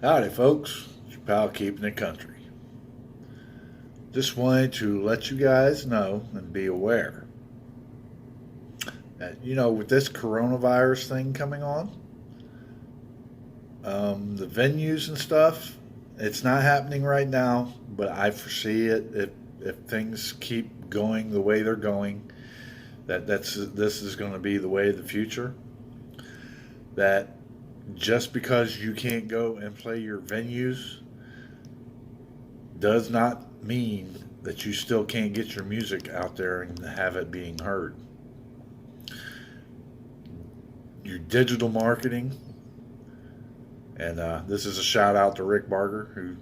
Howdy, folks. It's your pal Keeping It Country. Just wanted to let you guys know and be aware that, with this coronavirus thing coming on, the venues and stuff, it's not happening right now, but I foresee it if things keep going the way they're going, this is going to be the way of the future. That just because you can't go and play your venues does not mean that you still can't get your music out there and have it being heard. Your digital marketing, and this is a shout out to Rick Barker, who,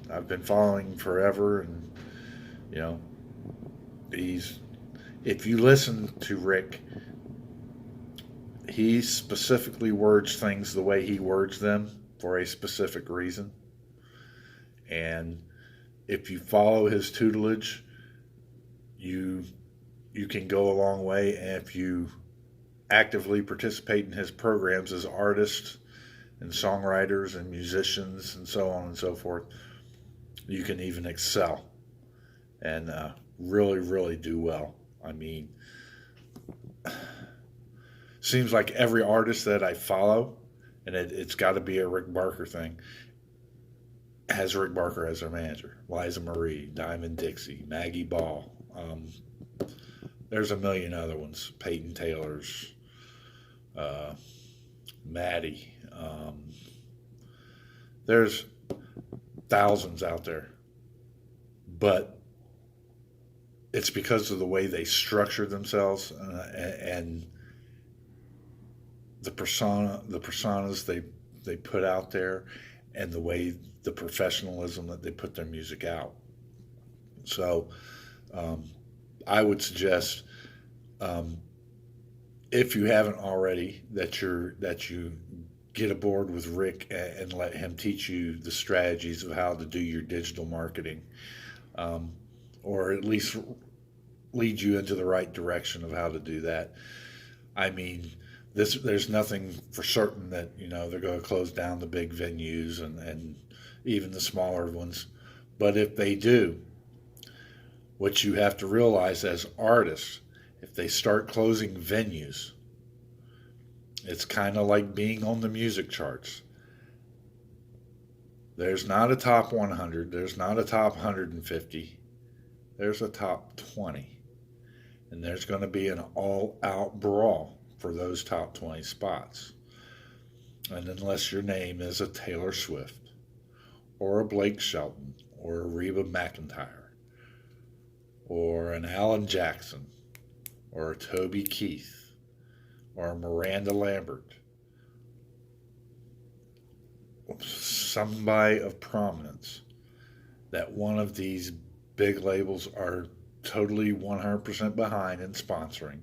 I've been following forever, and you know, he's if you listen to Rick, he specifically words things the way he words them for a specific reason. And if you follow his tutelage, you you can go a long way. And if you actively participate in his programs as artists and songwriters and musicians and so on and so forth, you can even excel and really, really do well. I mean, seems like every artist that I follow, and it's got to be a Rick Barker thing, has Rick Barker as their manager. Liza Marie, Diamond Dixie, Maggie Ball. There's a million other ones. Peyton Taylor's, uh, Maddie. There's thousands out there, but it's because of the way they structure themselves, and the personas they put out there, and the way the professionalism that they put their music out. So um, I would suggest, um, if you haven't already, that you get aboard with Rick and let him teach you the strategies of how to do your digital marketing, um, or at least lead you into the right direction of how to do that. I mean, there's nothing for certain that they're going to close down the big venues and even the smaller ones, but if they do, what you have to realize as artists, if they start closing venues, it's kind of like being on the music charts. There's not a top 100, there's not a top 150, there's a top 20. And there's going to be an all out brawl for those top 20 spots. And unless your name is a Taylor Swift, or a Blake Shelton, or a Reba McEntire, or an Alan Jackson, or a Toby Keith, or a Miranda Lambert, somebody of prominence, that one of these big labels are totally 100% behind in sponsoring,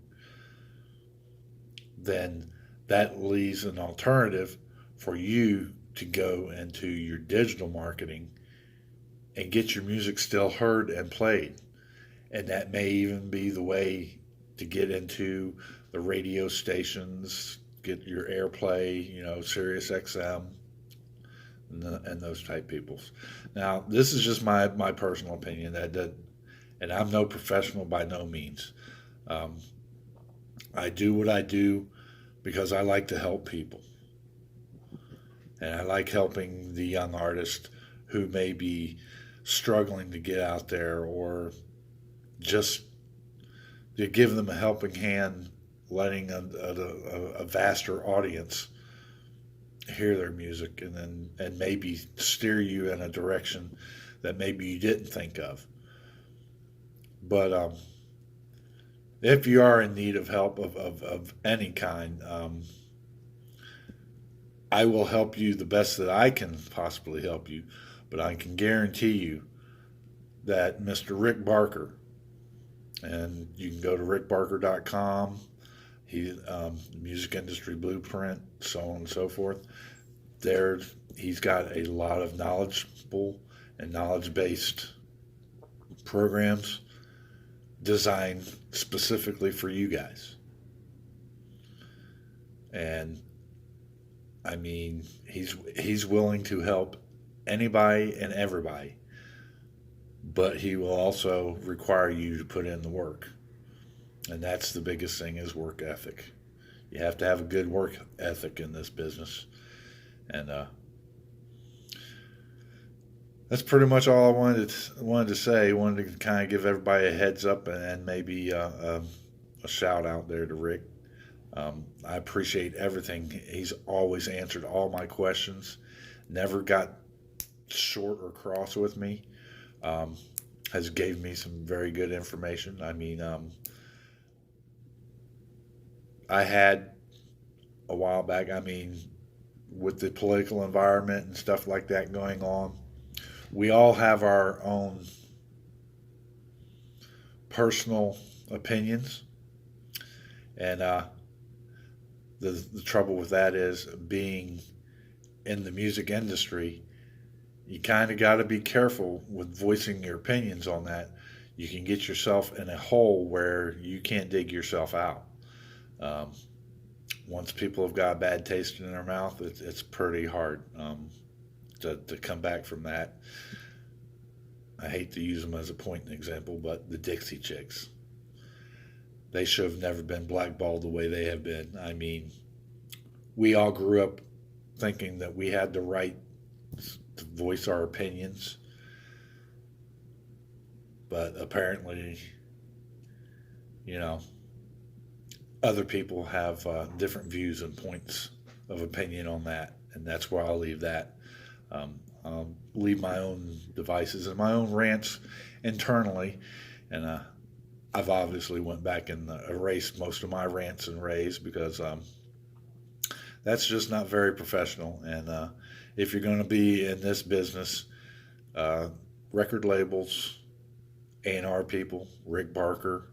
then that leaves an alternative for you to go into your digital marketing and get your music still heard and played. And that may even be the way to get into the radio stations, get your airplay, Sirius XM, and those type peoples. Now, this is just my personal opinion, and I'm no professional by no means. Um, I do what I do because I like to help people. And I like helping the young artist who may be struggling to get out there, or just to give them a helping hand, letting a vaster audience hear their music, and maybe steer you in a direction that maybe you didn't think of. But if you are in need of help of any kind, I will help you the best that I can possibly help you. But I can guarantee you that Mr. Rick Barker, and you can go to rickbarker.com, music industry blueprint, so on and so forth. There, he's got a lot of knowledgeable and knowledge based programs designed specifically for you guys. And I mean, he's willing to help anybody and everybody, but he will also require you to put in the work. And that's the biggest thing is work ethic. You have to have a good work ethic in this business. And that's pretty much all I wanted to say. Wanted to kind of give everybody a heads up and maybe a shout out there to Rick. I appreciate everything. He's always answered all my questions. Never got short or cross with me. Has gave me some very good information. I mean, I had a while back. I mean, with the political environment and stuff like that going on, we all have our own personal opinions, and the trouble with that is being in the music industry. You kind of got to be careful with voicing your opinions on that. You can get yourself in a hole where you can't dig yourself out. Um, Once people have got a bad taste in their mouth, it's pretty hard to come back from that. I hate to use them as a point and example, but the Dixie Chicks, they should have never been blackballed the way they have been. I mean, we all grew up thinking that we had the right to voice our opinions, but apparently, you know, other people have different views and points of opinion on that, and that's where I'll leave that. I'll leave my own devices and my own rants internally, and I've obviously went back and erased most of my rants and raves because that's just not very professional. And if you're going to be in this business, record labels, A&R people, Rick Barker,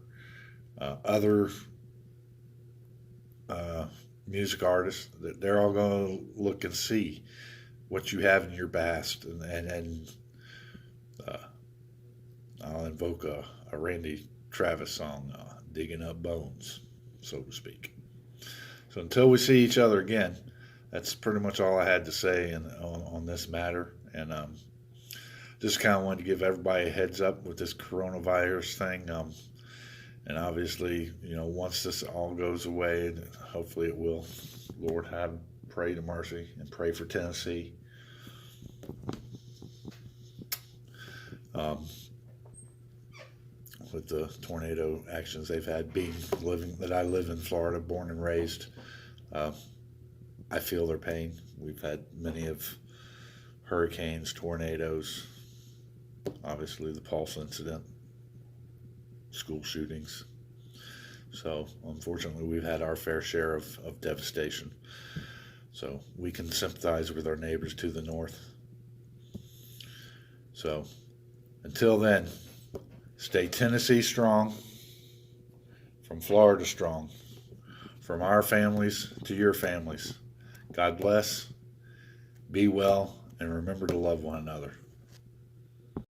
other music artists, they're all going to look and see what you have in your past, and I'll invoke a Randy Travis song, "Digging Up Bones," so to speak. So until we see each other again, that's pretty much all I had to say on this matter, and just kind of wanted to give everybody a heads up with this coronavirus thing. And obviously, once this all goes away, and hopefully it will, Lord, pray to mercy and pray for Tennessee. With the tornado actions they've had, that I live in Florida, born and raised, I feel their pain. We've had many of hurricanes, tornadoes, obviously the Pulse incident, school shootings. So unfortunately, we've had our fair share of devastation. So we can sympathize with our neighbors to the north. So until then, stay Tennessee strong, from Florida strong, from our families to your families. God bless, be well, and remember to love one another.